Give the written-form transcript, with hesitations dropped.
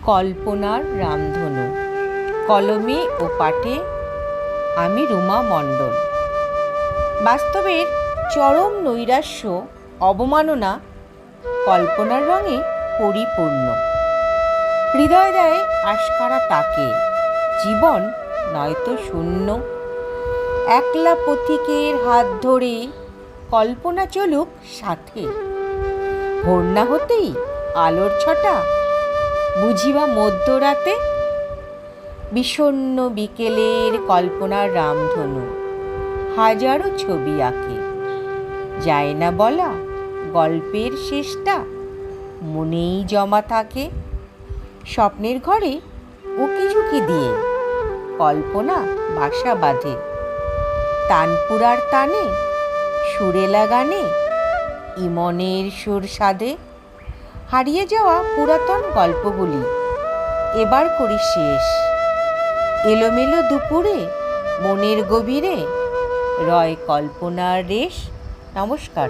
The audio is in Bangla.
কল্পনার রামধনু। কলমে ও পাঠে আমি রুমা মণ্ডল। বাস্তবের চরম নৈরাশ্য, অবমাননা কল্পনার রঙে পরিপূর্ণ। হৃদয় দেয় আশকারা তাকে, জীবন নয়তো শূন্য। একলা পথিকের হাত ধরে কল্পনা চলুক সাথে। ভোর না হতেই আলোর ছটা, বুঝিবা মধ্যরাতে। বিষণ্ণ বিকেলের কল্পনার রামধনু হাজারো ছবি আঁকে। যায় না বলা গল্পের শেষটা, মনেই জমা থাকে। স্বপ্নের ঘরে উকিঝুঁকি দিয়ে কল্পনা বাসা বাঁধে। তানপুরার টানে, সুরেলা গানে, ইমনের সুর সাধে। হারিয়ে যাওয়া পুরাতন গল্পগুলি এবার করি শেষ। এলোমেলো দুপুরে মনের গভীরে রয় কল্পনার রেশ। নমস্কার।